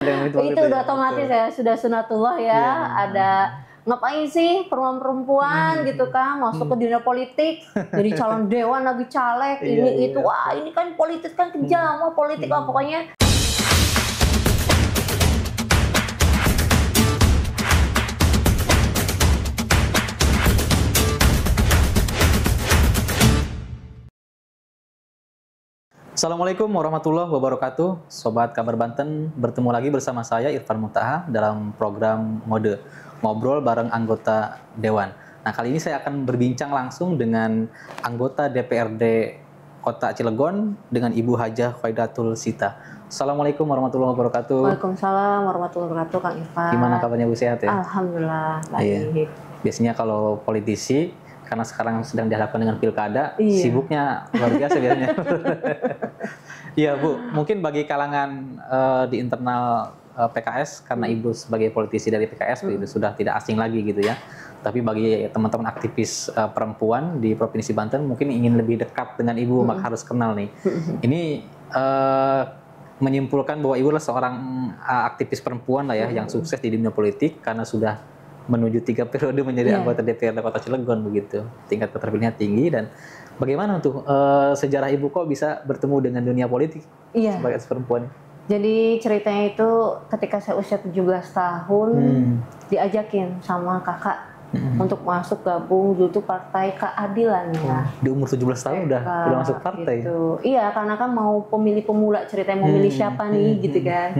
Itu udah otomatis ya, sudah sunatullah ya. Ada ngapain sih perempuan gitu kan masuk ke dunia politik, jadi calon dewan lagi caleg ini itu, wah ini kan politik kan kejam, wah politik lah pokoknya. Assalamualaikum warahmatullahi wabarakatuh, Sobat Kabar Banten. Bertemu lagi bersama saya Irfan Mutaha dalam program Mode Ngobrol bareng anggota Dewan. Nah, kali ini saya akan berbincang langsung dengan anggota DPRD Kota Cilegon dengan Ibu Hajah Khaidatul Sita. Assalamualaikum warahmatullahi wabarakatuh. Waalaikumsalam warahmatullahi wabarakatuh, Kang Irfan. Gimana kabarnya Bu, sehat ya? Alhamdulillah, baik. Iya. Biasanya kalau politisi, karena sekarang sedang dihadapkan dengan pilkada, sibuknya luar biasa biasanya. Iya Bu, mungkin bagi kalangan di internal PKS, karena Ibu sebagai politisi dari PKS itu sudah tidak asing lagi gitu ya. Tapi bagi teman-teman aktivis perempuan di Provinsi Banten mungkin ingin lebih dekat dengan Ibu, maka harus kenal nih. Ini menyimpulkan bahwa Ibu adalah seorang aktivis perempuan lah ya, yang sukses di dunia politik karena sudah menuju 3 periode menjadi anggota DPRD Kota Cilegon begitu. Tingkat keterpilihannya tinggi. Dan bagaimana tuh sejarah Ibu kok bisa bertemu dengan dunia politik sebagai perempuan? Jadi ceritanya itu ketika saya usia 17 tahun diajakin sama kakak untuk masuk gabung dulu tuh Partai Keadilan ya. Di umur 17 tahun udah masuk partai? Gitu. Iya, karena kan mau pemilih pemula, ceritanya mau milih siapa nih gitu kan.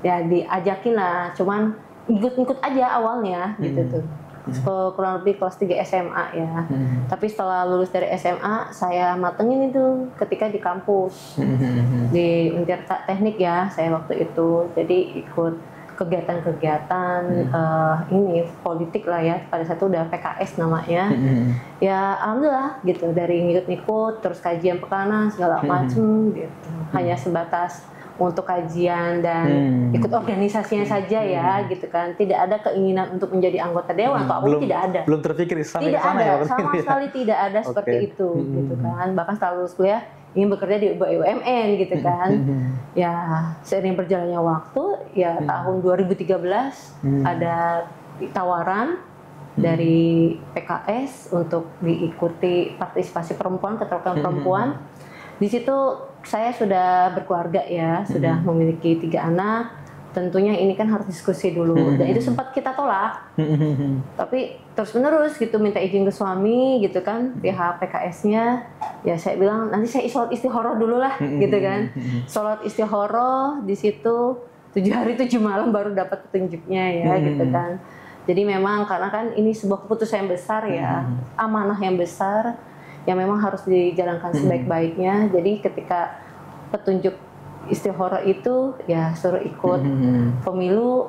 Ya diajakin lah, cuman ikut-ikut aja awalnya gitu tuh. Kurang lebih kelas 3 SMA ya. Tapi setelah lulus dari SMA saya matengin itu ketika di kampus. Di Untirta Teknik ya saya waktu itu. Jadi ikut kegiatan-kegiatan ini politik lah ya. Pada saat itu udah PKS namanya. Ya alhamdulillah gitu, dari ngikut-ngikut terus kajian pekanan segala macem gitu. Hanya sebatas untuk kajian dan ikut organisasinya saja ya gitu kan, tidak ada keinginan untuk menjadi anggota dewan atau apapun, tidak ada, belum terpikir sampai tidak sana ada ya, sama sekali tidak ada seperti itu gitu kan. Bahkan setelah lulus kuliah ingin bekerja di BUMN gitu kan. Ya seiring berjalannya waktu ya tahun 2013 ada tawaran dari PKS untuk diikuti partisipasi perempuan, keterwakilan perempuan. Di situ saya sudah berkeluarga ya, sudah memiliki 3 anak. Tentunya ini kan harus diskusi dulu, dan itu sempat kita tolak. Tapi terus-menerus gitu minta izin ke suami gitu kan, pihak PKS-nya. Ya saya bilang nanti saya sholat istikharah dulu lah gitu kan. Sholat istikharah di situ 7 hari 7 malam baru dapat petunjuknya ya gitu kan. Jadi memang karena kan ini sebuah keputusan yang besar ya, amanah yang besar, yang memang harus dijalankan sebaik-baiknya. Jadi ketika petunjuk istikharah itu ya suruh ikut pemilu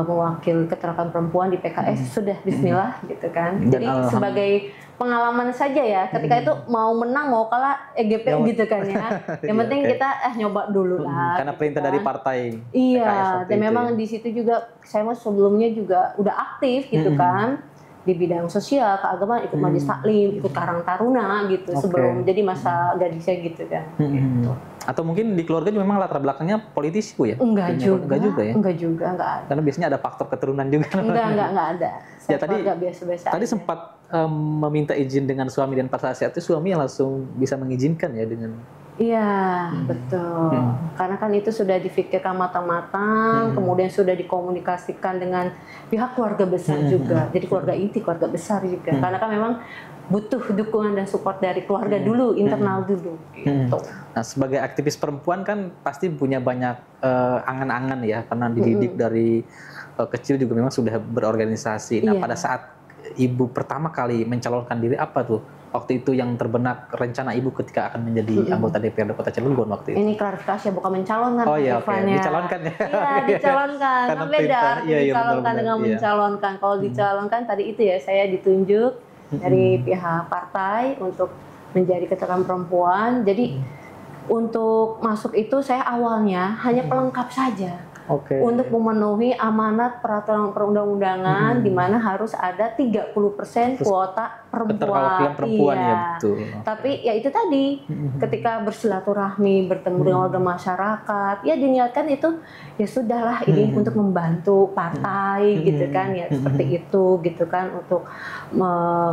mewakil keterwakilan perempuan di PKS, sudah bismillah gitu kan. Jadi sebagai pengalaman saja ya, ketika itu mau menang mau kalah EGP gitu kan ya. Yang penting kita nyoba dulu lah. Karena gitu perintah kan. dari partai. Iya, dan memang di situ juga saya sebelumnya juga udah aktif gitu kan. Di bidang sosial, keagamaan, ikut majelis taklim, ikut Karang Taruna gitu sebelum jadi masa gadisnya gitu kan. Gitu. Atau mungkin di keluarga memang latar belakangnya politisi Bu ya? Enggak juga ya? Enggak juga, enggak ada. Karena biasanya ada faktor keturunan juga. Enggak ada. Saya tadi biasa-biasa tadi aja. sempat meminta izin dengan suami, dan pada saat itu suami yang langsung bisa mengizinkan ya dengan. Iya, betul. Karena kan itu sudah difikirkan matang-matang, kemudian sudah dikomunikasikan dengan pihak keluarga besar juga. Jadi keluarga inti, keluarga besar juga. Karena kan memang butuh dukungan dan support dari keluarga dulu, internal dulu. Gitu. Nah, sebagai aktivis perempuan kan pasti punya banyak angan-angan ya, karena dididik dari kecil juga memang sudah berorganisasi. Nah, pada saat Ibu pertama kali mencalonkan diri, apa tuh waktu itu yang terbenak rencana Ibu ketika akan menjadi anggota DPRD Kota Cilegon waktu itu? Ini klarifikasi ya, bukan mencalonkan. Oh iya, oke. Dicalonkan ya? Iya, dicalonkan. Kan beda dicalonkan dengan mencalonkan. Kalau dicalonkan tadi itu ya, saya ditunjuk dari pihak partai untuk menjadi keterwakilan perempuan. Jadi untuk masuk itu saya awalnya hanya pelengkap saja. untuk memenuhi amanat peraturan perundang-undangan di mana harus ada 30% kuota perempuan. Keterwakilan perempuan, iya. Ya betul. Tapi ya itu tadi, ketika bersilaturahmi, bertemu dengan warga masyarakat, ya diniatkan itu ya sudahlah ini untuk membantu partai gitu kan, ya seperti itu gitu kan, untuk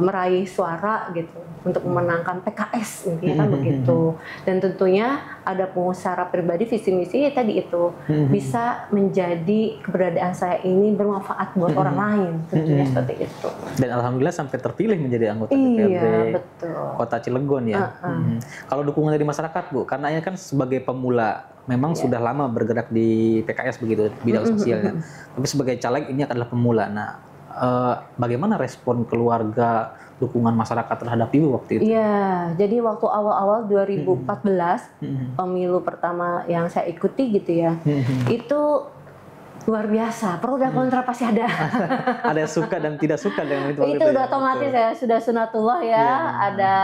meraih suara gitu, untuk memenangkan PKS intinya kan begitu. Dan tentunya ada pengusaha pribadi visi misi ya tadi itu bisa menjadi keberadaan saya ini bermanfaat buat orang lain, tentunya seperti itu. Dan alhamdulillah sampai terpilih menjadi anggota DPRD Kota Cilegon ya. Kalau dukungan dari masyarakat Bu, karena ini kan sebagai pemula, memang sudah lama bergerak di PKS begitu bidang sosialnya. Tapi sebagai caleg ini adalah pemula. Nah, bagaimana respon keluarga, dukungan masyarakat terhadap Ibu waktu itu? Iya, jadi waktu awal-awal 2014 pemilu pertama yang saya ikuti gitu ya, itu luar biasa, pro dan kontra pasti ada. Ada suka dan tidak suka dengan itu. Itu udah otomatis ya, sudah sunatullah ya. Ada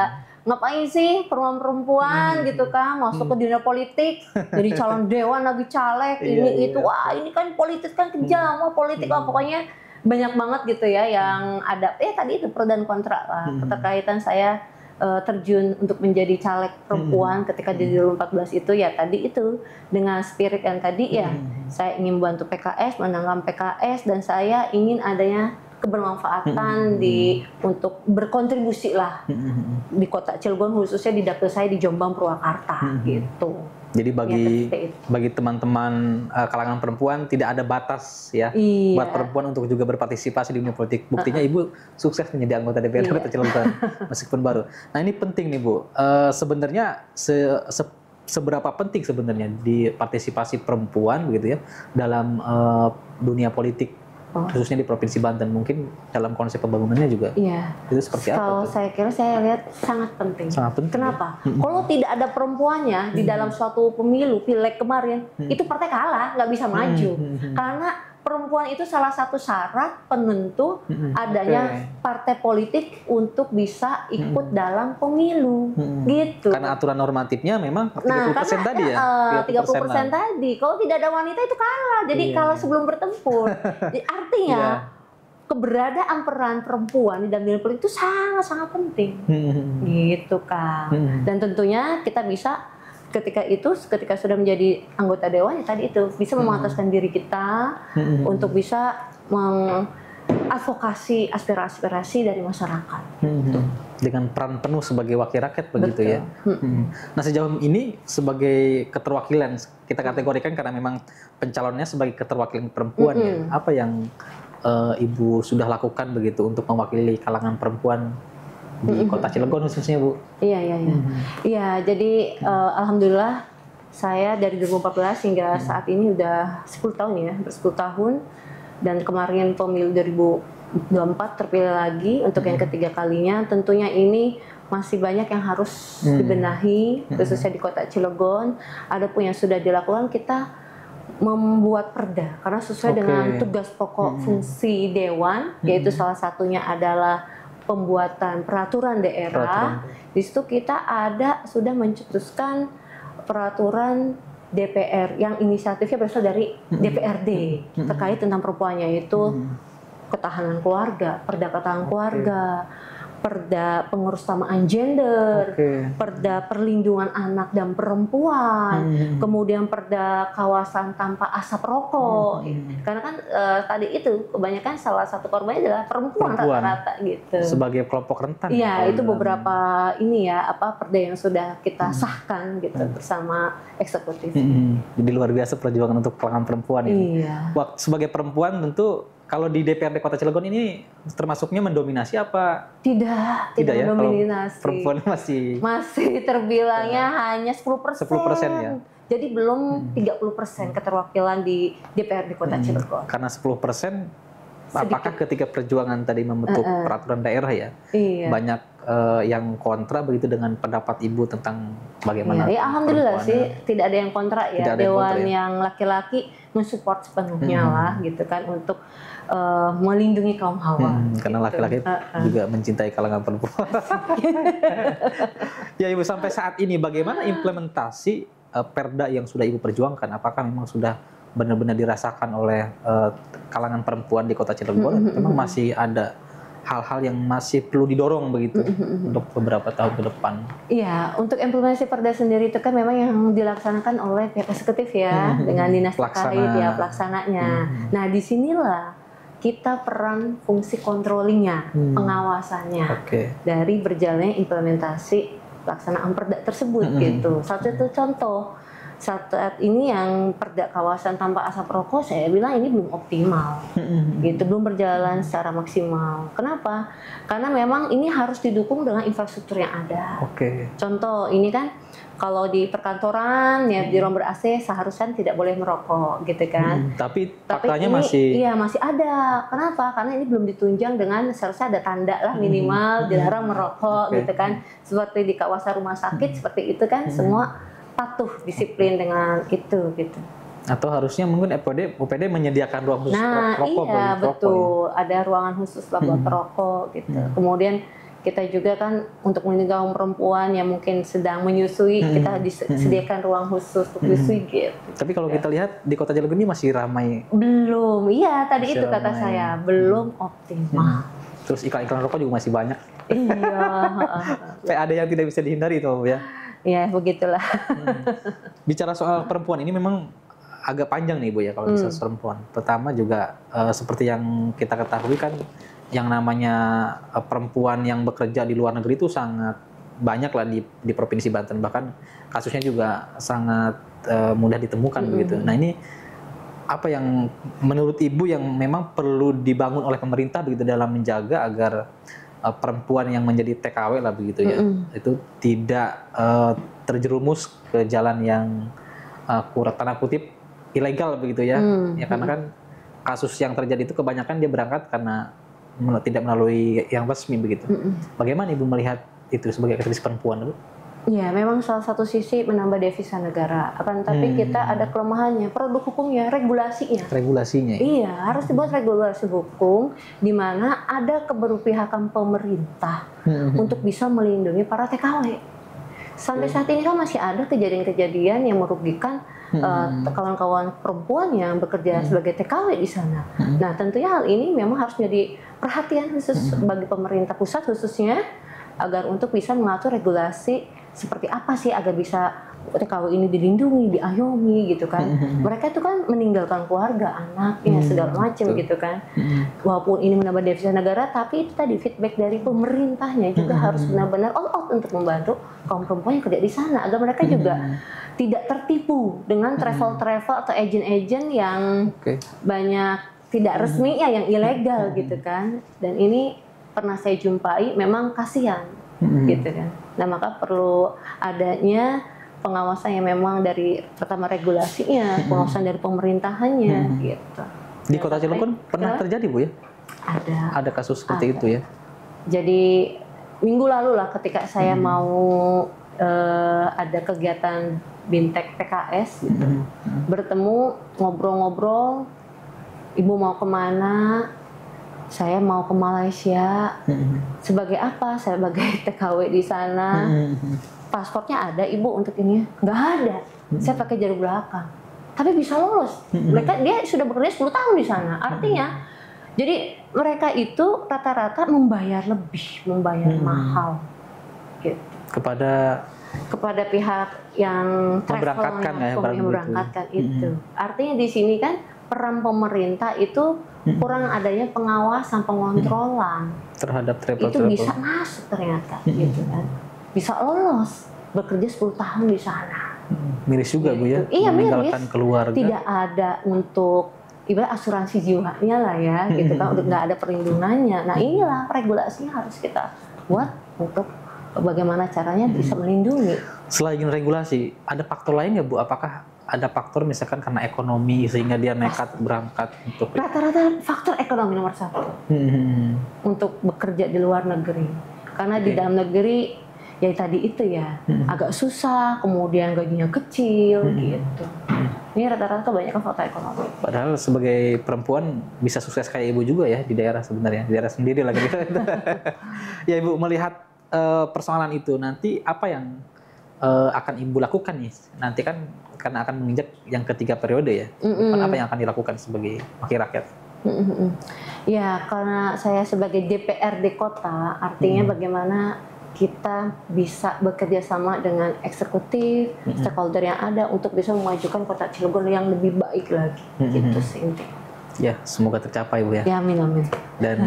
ngapain sih perempuan gitu kan masuk ke dunia politik, jadi calon dewan lagi caleg ini itu, wah ini kan politik kan kejam, wah politik lah pokoknya banyak banget gitu ya yang ada. Tadi itu pro dan kontra lah keterkaitan saya terjun untuk menjadi caleg perempuan ketika di 2014 itu ya tadi itu dengan spirit yang tadi ya saya ingin membantu PKS, menangkan PKS, dan saya ingin adanya kebermanfaatan untuk berkontribusi lah di Kota Cilegon, khususnya di dapil saya di Jombang Purwakarta gitu. Jadi bagi teman-teman kalangan perempuan tidak ada batas ya buat perempuan untuk juga berpartisipasi di dunia politik. Buktinya Ibu sukses menjadi anggota DPRD Kota Cilegon meskipun baru. Nah ini penting nih Bu, sebenarnya seberapa penting sebenarnya di partisipasi perempuan begitu ya dalam dunia politik, khususnya di Provinsi Banten, mungkin dalam konsep pembangunannya juga. Itu seperti apa? Kalau saya lihat sangat penting. Sangat penting. Kenapa? Kalau tidak ada perempuannya di dalam suatu pemilu, pileg kemarin, itu partai kalah, nggak bisa maju. Karena perempuan itu salah satu syarat penentu adanya partai politik untuk bisa ikut dalam pemilu, gitu. Karena aturan normatifnya memang 30% tadi ya? 30% tadi. Kalau tidak ada wanita itu kalah, jadi kalah sebelum bertempur. Jadi artinya keberadaan peran perempuan di dalam dunia politik itu sangat-sangat penting, gitu kan. Dan tentunya kita bisa ketika sudah menjadi anggota dewan ya tadi itu bisa memantaskan diri kita untuk bisa mengadvokasi aspirasi dari masyarakat. Dengan peran penuh sebagai wakil rakyat begitu ya. Nah sejauh ini sebagai keterwakilan kita kategorikan karena memang pencalonnya sebagai keterwakilan perempuan ya. Apa yang Ibu sudah lakukan begitu untuk mewakili kalangan perempuan di Kota Cilegon khususnya Bu? Iya, jadi alhamdulillah saya dari 2014 hingga saat ini udah 10 tahun ya, 10 tahun, dan kemarin pemilu 2024 terpilih lagi untuk yang ketiga kalinya. Tentunya ini masih banyak yang harus dibenahi, khususnya di Kota Cilegon. Adapun yang sudah dilakukan, kita membuat perda karena sesuai dengan tugas pokok fungsi dewan, yaitu salah satunya adalah pembuatan peraturan daerah. Di situ kita sudah mencetuskan peraturan DPR yang inisiatifnya berasal dari DPRD terkait tentang perempuannya, yaitu ketahanan keluarga, perda ketahanan keluarga, perda pengurussamaan gender, perda perlindungan anak dan perempuan, kemudian perda kawasan tanpa asap rokok. Karena kan tadi itu kebanyakan salah satu korbannya adalah perempuan rata-rata gitu. Sebagai kelompok rentan. Iya, itu beberapa perda yang sudah kita sahkan gitu bersama eksekutif. Jadi luar biasa perjuangan untuk kalangan perempuan ini. Sebagai perempuan tentu kalau di DPRD Kota Cilegon ini termasuknya mendominasi apa? Tidak ya? Mendominasi. Perempuan masih terbilangnya hanya 10%. 10% ya. Jadi belum 30% keterwakilan di DPRD Kota Cilegon. Karena 10%, apakah ketika perjuangan tadi membentuk peraturan daerah ya, banyak yang kontra begitu dengan pendapat Ibu tentang bagaimana? Alhamdulillah sih tidak ada yang kontra ya. Dewan yang laki-laki mensupport sepenuhnya lah gitu kan untuk melindungi kaum hawa. Karena laki-laki juga mencintai kalangan perempuan. Ya Ibu, sampai saat ini bagaimana implementasi perda yang sudah Ibu perjuangkan? Apakah memang sudah benar-benar dirasakan oleh kalangan perempuan di Kota Cilegon, memang masih ada hal-hal yang masih perlu didorong begitu untuk beberapa tahun ke depan. Iya, untuk implementasi Perda sendiri itu kan memang yang dilaksanakan oleh pihak eksekutif ya, dengan dinas terkait ya pelaksananya. Nah, disinilah kita peran fungsi controllingnya, pengawasannya dari berjalannya implementasi pelaksanaan Perda tersebut gitu. Satu itu contoh. Saat ini yang Perda kawasan tanpa asap rokok, saya bilang ini belum optimal, gitu, belum berjalan secara maksimal. Kenapa? Karena memang ini harus didukung dengan infrastruktur yang ada. Contoh ini kan, kalau di perkantoran ya di ruang ber-AC seharusnya tidak boleh merokok, gitu kan. Tapi faktanya masih ada. Kenapa? Karena ini belum ditunjang dengan seharusnya ada tanda lah minimal dilarang merokok, gitu kan. Seperti di kawasan rumah sakit seperti itu kan, semua patuh disiplin dengan itu gitu. Atau harusnya mungkin UPD menyediakan ruang khusus rokok. Iya betul, ada ruangan khusus lah buat perokok gitu. Kemudian kita juga kan untuk melindungi kaum perempuan yang mungkin sedang menyusui, kita disediakan ruang khusus untuk menyusui gitu. Tapi kalau kita lihat di Kota Cilegon ini masih ramai. Belum, iya tadi itu kata saya, belum optimal. Terus iklan-iklan rokok juga masih banyak. Iya. Kayak ada yang tidak bisa dihindari itu ya. Ya begitulah. Bicara soal perempuan ini memang agak panjang nih Bu ya kalau bisa perempuan. Pertama juga seperti yang kita ketahui kan, yang namanya perempuan yang bekerja di luar negeri itu sangat banyak lah di Provinsi Banten, bahkan kasusnya juga sangat mudah ditemukan begitu. Nah ini apa yang menurut Ibu yang memang perlu dibangun oleh pemerintah begitu dalam menjaga agar perempuan yang menjadi TKW lah begitu ya, itu tidak terjerumus ke jalan yang tanda kutip ilegal begitu ya. Ya karena kan kasus yang terjadi itu kebanyakan dia berangkat karena tidak melalui yang resmi begitu. Bagaimana Ibu melihat itu sebagai aktivis perempuan, Bu? Ya, memang salah satu sisi menambah devisa negara. Akan tapi kita ada kelemahannya, produk hukumnya, regulasinya. Regulasinya. Iya, harus dibuat regulasi hukum di mana ada keberpihakan pemerintah untuk bisa melindungi para TKW. Sampai saat ini kan masih ada kejadian-kejadian yang merugikan kawan-kawan perempuan yang bekerja sebagai TKW di sana. Nah, tentunya hal ini memang harus menjadi perhatian khusus bagi pemerintah pusat khususnya, agar untuk bisa mengatur regulasi seperti apa sih agar bisa TKW ini dilindungi, diayomi gitu kan. Mereka itu kan meninggalkan keluarga, anaknya, segala macam gitu kan. Walaupun ini menambah devisa negara, tapi itu tadi feedback dari pemerintahnya juga harus benar-benar all out untuk membantu kaum perempuan yang kerja di sana, agar mereka juga tidak tertipu dengan travel-travel atau agent-agent yang banyak tidak resmi ya, yang ilegal gitu kan. Dan ini pernah saya jumpai, memang kasihan gitu kan. Nah maka perlu adanya pengawasan yang memang dari pertama regulasinya, pengawasan dari pemerintahannya gitu. Di Kota Cilegon pernah terjadi Bu ya? Ada kasus seperti itu ya? Jadi minggu lalu lah ketika saya mau ada kegiatan Bintek PKS gitu, bertemu, ngobrol-ngobrol, Ibu mau kemana? Saya mau ke Malaysia. Sebagai apa? Saya sebagai TKW di sana. Pasportnya ada Ibu untuk ini? Nggak ada. Saya pakai jalur belakang. Tapi bisa lolos. Dia sudah bekerja 10 tahun di sana. Artinya, jadi mereka itu rata-rata membayar lebih, membayar mahal. Gitu. Kepada pihak yang memberangkatkan itu. Artinya di sini kan peran pemerintah itu kurang adanya pengawasan, pengontrolan terhadap travel. Itu bisa masuk ternyata gitu kan. Bisa lolos, bekerja 10 tahun di sana. Miris juga Bu ya, iya, meninggalkan keluarga. Tidak ada untuk ibarat asuransi jiwanya lah ya, gitu kan, udah nggak ada perlindungannya. Nah inilah regulasinya harus kita buat untuk bagaimana caranya bisa melindungi. Selain regulasi, ada faktor lain nggak Bu? Apakah ada faktor misalkan karena ekonomi sehingga dia nekat berangkat untuk rata-rata faktor ekonomi nomor satu untuk bekerja di luar negeri, karena di dalam negeri ya tadi itu ya agak susah, kemudian gajinya kecil gitu. Ini rata-rata kebanyakan faktor ekonomi. Padahal sebagai perempuan bisa sukses kayak Ibu juga ya di daerah sebenarnya, di daerah sendiri lagi. Ya Ibu melihat persoalan itu nanti apa yang akan Ibu lakukan nih? Nanti kan karena akan menginjak yang ketiga periode ya. Depan apa yang akan dilakukan sebagai wakil rakyat? Ya, karena saya sebagai DPRD kota, artinya bagaimana kita bisa bekerja sama dengan eksekutif, stakeholder yang ada untuk bisa memajukan kota Cilegon yang lebih baik lagi. Gitu sih intinya. Ya, semoga tercapai Bu ya. Ya, amin amin. Dan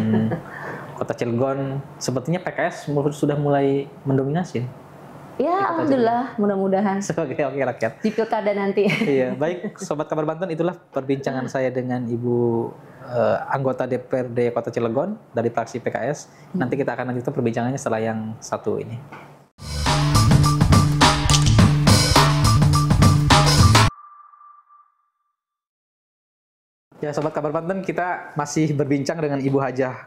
kota Cilegon sepertinya PKS sudah mulai mendominasi. Ya, alhamdulillah, mudah-mudahan sebagai wakil rakyat di pilkada nanti. Iya, baik Sobat Kabar Banten, itulah perbincangan saya dengan Ibu anggota DPRD Kota Cilegon dari fraksi PKS. Nanti kita akan lanjutkan perbincangannya setelah yang satu ini. Ya, Sobat Kabar Banten, kita masih berbincang dengan Ibu Hajah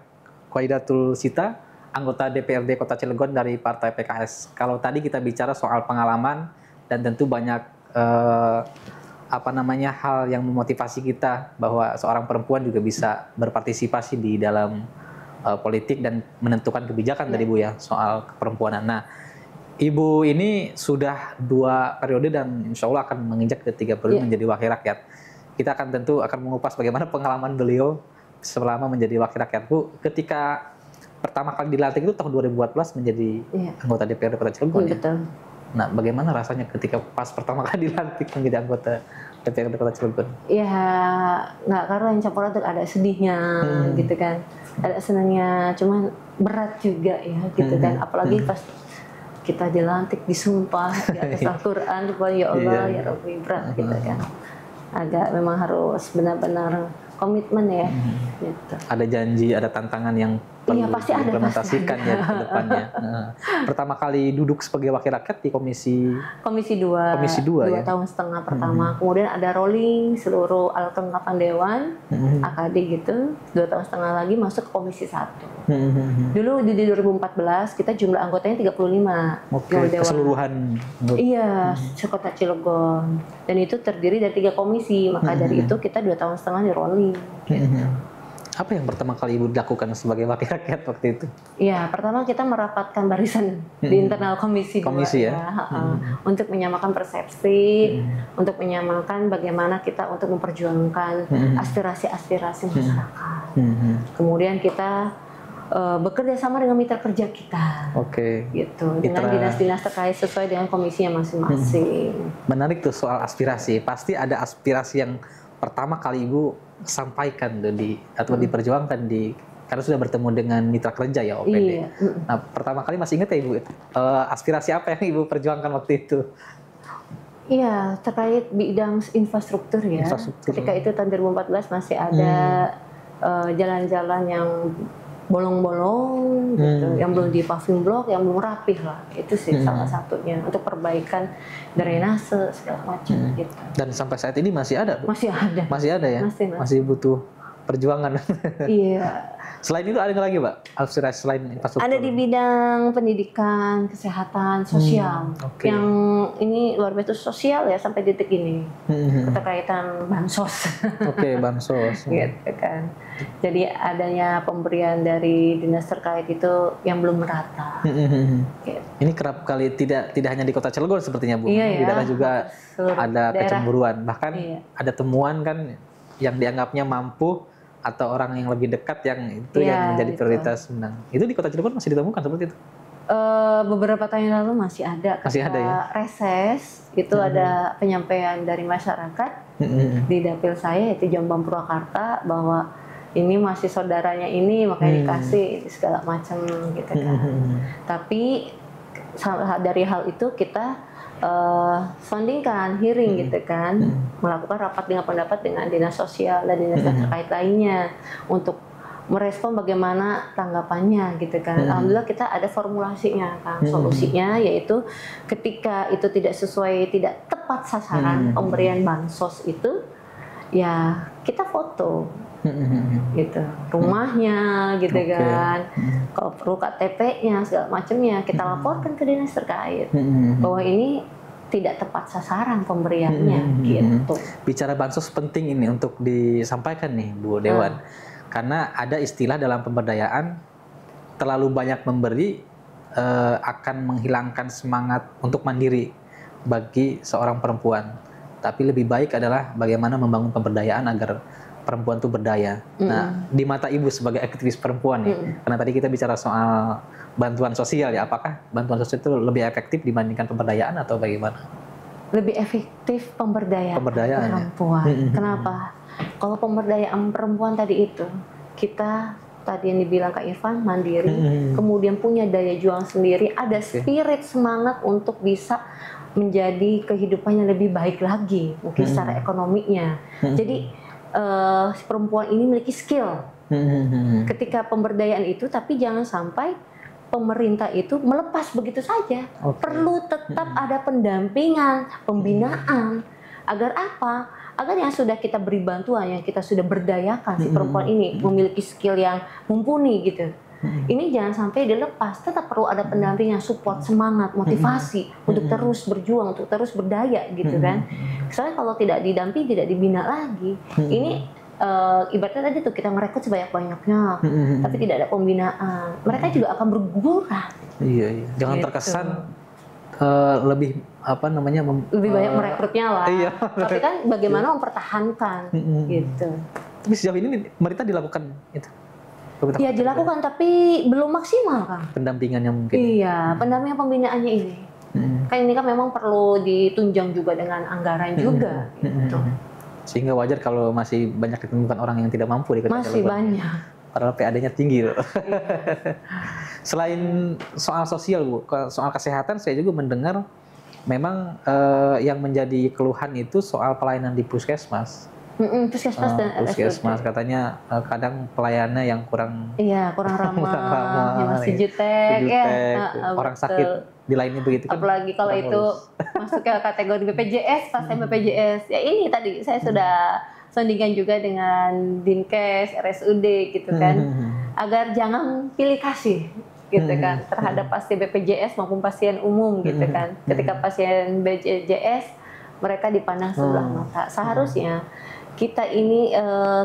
Khaidatul Sita, anggota DPRD Kota Cilegon dari Partai PKS. Kalau tadi kita bicara soal pengalaman dan tentu banyak hal yang memotivasi kita bahwa seorang perempuan juga bisa berpartisipasi di dalam politik dan menentukan kebijakan tadi Bu ya soal keperempuanan. Nah, Ibu ini sudah 2 periode dan insya Allah akan menginjak ke 3 periode menjadi wakil rakyat. Kita akan tentu akan mengupas bagaimana pengalaman beliau selama menjadi wakil rakyat. Bu, ketika pertama kali dilantik itu tahun 2014 menjadi anggota DPRD Kota Cilegon ya? Betul. Nah, bagaimana rasanya ketika pas pertama kali dilantik menjadi anggota DPRD Kota Cilegon? Ya, nggak karuan yang campur aduk, ada sedihnya gitu kan, ada senangnya, cuman berat juga ya gitu kan, apalagi pas kita dilantik disumpah di atas Al-Quran, ya Allah, ya Rabbi, berat gitu kan, agak memang harus benar-benar komitmen ya. Gitu. Ada janji, ada tantangan yang perlu diimplementasikan ya ke depannya. Pertama kali duduk sebagai wakil rakyat di Komisi 2 2 tahun setengah pertama. Kemudian ada rolling seluruh alat kelengkapan Dewan, AKD gitu, 2 tahun setengah lagi masuk ke Komisi 1. Dulu di 2014 kita jumlah anggotanya 35. Keseluruhan. Iya, sekota Cilegon. Dan itu terdiri dari 3 komisi, maka dari itu kita 2 tahun setengah di rolling. Gitu. Apa yang pertama kali Ibu lakukan sebagai wakil rakyat waktu itu? Ya, pertama kita merapatkan barisan di internal komisi 2 ya. Untuk menyamakan persepsi, untuk menyamakan bagaimana kita untuk memperjuangkan aspirasi-aspirasi masyarakat. Kemudian kita bekerja sama dengan mitra kerja kita. Gitu. Dengan dinas-dinas terkait sesuai dengan komisinya masing-masing. Menarik tuh soal aspirasi. Pasti ada aspirasi yang pertama kali Ibu sampaikan atau diperjuangkan karena sudah bertemu dengan mitra kerja ya OPD. Iya. Nah, pertama kali masih ingat ya Ibu aspirasi apa yang Ibu perjuangkan waktu itu? Iya, terkait bidang infrastruktur ya. Ketika itu tahun 2014 masih ada jalan-jalan yang bolong-bolong gitu, yang belum di paving block, yang belum rapih lah. Itu sih salah satunya untuk perbaikan drainase segala macam gitu. Dan sampai saat ini masih ada? Masih ada. Masih ada ya? Masih butuh perjuangan. Iya. Selain itu ada lagi, Mbak? Aspirasi selain infrastruktur? Ada di bidang pendidikan, kesehatan, sosial. Yang ini luar biasa sosial ya sampai detik ini. Keterkaitan bansos. Bansos. Gitu kan. Jadi adanya pemberian dari dinas terkait itu yang belum merata. Gitu. Ini kerap kali tidak hanya di Kota Cilegon sepertinya Bu. Iya, di daerah juga ada daerah. Kecemburuan. Bahkan ada temuan kan yang dianggapnya mampu atau orang yang lebih dekat yang itu yang menjadi prioritas menang. Itu di Kota Cilegon masih ditemukan seperti itu? Beberapa tahun yang lalu masih ada. Masih ada ya? Reses itu ada penyampaian dari masyarakat di dapil saya yaitu Jombang Purwakarta bahwa ini masih saudaranya ini makanya dikasih segala macam gitu kan. Tapi dari hal itu kita soundingkan, hearing gitu kan, melakukan rapat dengan pendapat dengan dinas sosial dan dinas terkait lainnya untuk merespon bagaimana tanggapannya gitu kan. Alhamdulillah kita ada formulasinya kan, solusinya yaitu ketika itu tidak sesuai, tidak tepat sasaran pemberian bansos itu, ya kita foto gitu rumahnya gitu kan, kalau perlu KTP-nya segala macamnya kita laporkan ke dinas terkait bahwa ini tidak tepat sasaran pemberiannya gitu. Bicara bansos penting ini untuk disampaikan nih Bu Dewan, karena ada istilah dalam pemberdayaan terlalu banyak memberi akan menghilangkan semangat untuk mandiri bagi seorang perempuan. Tapi lebih baik adalah bagaimana membangun pemberdayaan agar perempuan itu berdaya. Nah, di mata Ibu sebagai aktivis perempuan ya, karena tadi kita bicara soal bantuan sosial ya, apakah bantuan sosial itu lebih efektif dibandingkan pemberdayaan atau bagaimana? Lebih efektif pemberdayaan perempuan. Kenapa? Kalau pemberdayaan perempuan tadi itu, kita tadi yang dibilang Kak Irfan, mandiri, kemudian punya daya juang sendiri, ada spirit semangat untuk bisa menjadi kehidupannya lebih baik lagi, mungkin secara ekonominya. Jadi si perempuan ini memiliki skill ketika pemberdayaan itu, tapi jangan sampai pemerintah itu melepas begitu saja. Perlu tetap ada pendampingan, pembinaan, agar apa? Agar yang sudah kita beri bantuan, yang kita sudah berdayakan si perempuan ini memiliki skill yang mumpuni gitu. Ini jangan sampai dilepas, tetap perlu ada pendampingan, support, semangat, motivasi untuk terus berjuang, untuk terus berdaya gitu kan. Soalnya kalau tidak didampingi, tidak dibina lagi, ini ibaratnya tadi tuh kita merekrut sebanyak-banyaknya, tapi tidak ada pembinaan, mereka juga akan bergurau. Iya. Jangan gitu. Terkesan lebih apa namanya lebih banyak merekrutnya lah. Iya. Tapi kan bagaimana mempertahankan gitu. Tapi sejauh ini pemerintah dilakukan itu. Ya dilakukan, tapi belum maksimal kan. Pendampingannya mungkin. Iya, pendampingan pembinaannya ini. Kan ini kan memang perlu ditunjang juga dengan anggaran juga. Gitu. Sehingga wajar kalau masih banyak ditemukan orang yang tidak mampu di Kota Cilegon. Masih banyak. Padahal PAD-nya tinggi loh. Selain soal sosial Bu, soal kesehatan saya juga mendengar memang yang menjadi keluhan itu soal pelayanan di puskesmas. Puskesmas dan puskesmas katanya kadang pelayanannya yang kurang ramah, yang masih jutek ya, orang sakit di lainnya begitu kan. Apalagi kalau itu masuk ke kategori BPJS, pasien BPJS. Ya ini tadi saya sudah sondingan juga dengan Dinkes, RSUD gitu kan, agar jangan pilih kasih gitu kan terhadap pasien BPJS maupun pasien umum gitu kan. Ketika pasien BPJS mereka dipandang sebelah mata. Seharusnya kita ini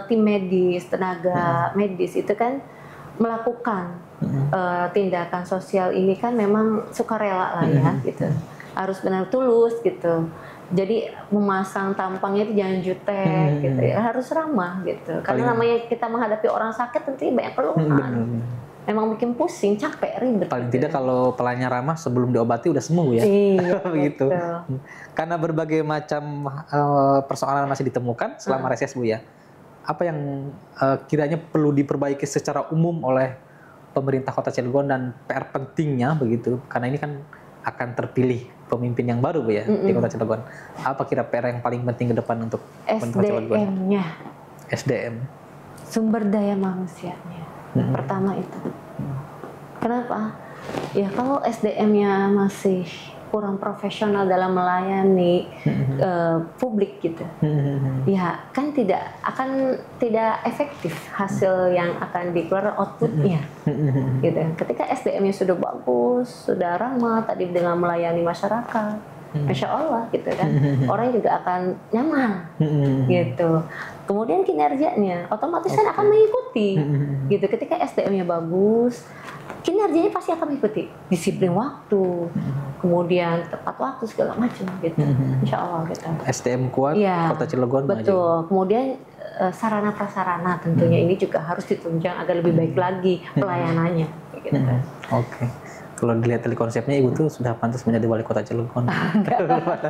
tim medis, tenaga medis itu kan melakukan tindakan sosial ini kan memang sukarela lah ya gitu. Harus benar tulus gitu. Jadi memasang tampangnya itu jangan jutek gitu ya. Harus ramah gitu. Karena namanya kita menghadapi orang sakit tentunya banyak keluhan. Memang bikin pusing, capek, ribet. Paling tidak kalau pelayannya ramah sebelum diobati udah sembuh ya. Iya, begitu. Karena berbagai macam persoalan masih ditemukan selama reses Bu ya. Apa yang kiranya perlu diperbaiki secara umum oleh pemerintah Kota Cilegon dan PR pentingnya begitu. Karena ini kan akan terpilih pemimpin yang baru Bu ya di Kota Cilegon. Apa kira PR yang paling penting ke depan untuk Kota Cilegon? SDM-nya. SDM. Sumber daya manusianya. Pertama itu. Kenapa? Ya kalau SDM-nya masih kurang profesional dalam melayani publik gitu, ya kan tidak efektif hasil yang akan dikeluarkan outputnya, gitu. Ketika SDM-nya sudah bagus, sudah ramah tadi dengan melayani masyarakat, Masya Allah gitu kan, orang juga akan nyaman, gitu. Kemudian kinerjanya otomatis kan akan mengikuti, gitu. Ketika SDM-nya bagus, kinerjanya pasti akan mengikuti, disiplin waktu, kemudian tepat waktu segala macam, gitu. Insya Allah gitu. SDM kuat, ya, Kota Cilegon betul. Maju. Kemudian sarana prasarana tentunya ini juga harus ditunjang agar lebih baik lagi pelayanannya, gitu kan. Oke. Kalau dilihat dari konsepnya, Ibu tuh sudah pantas menjadi wali Kota Cilegon.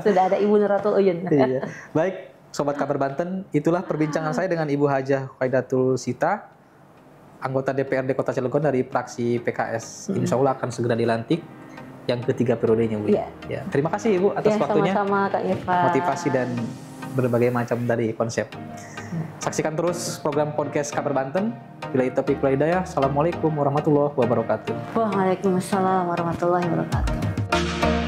Sudah ada Ibu Nuratul Uyun. Iya. Baik, Sobat Kabar Banten, itulah perbincangan saya dengan Ibu Hajah Khaidatul Sita, anggota DPRD Kota Cilegon dari fraksi PKS. Insya Allah akan segera dilantik yang ketiga periodenya, Bu. Ya. Terima kasih Ibu atas waktunya. Sama-sama Kak Irfan. Motivasi dan berbagai macam dari konsep. Saksikan terus program podcast Kabar Banten. Bila taufiq wal hidayah. Assalamualaikum warahmatullahi wabarakatuh. Waalaikumsalam warahmatullahi wabarakatuh.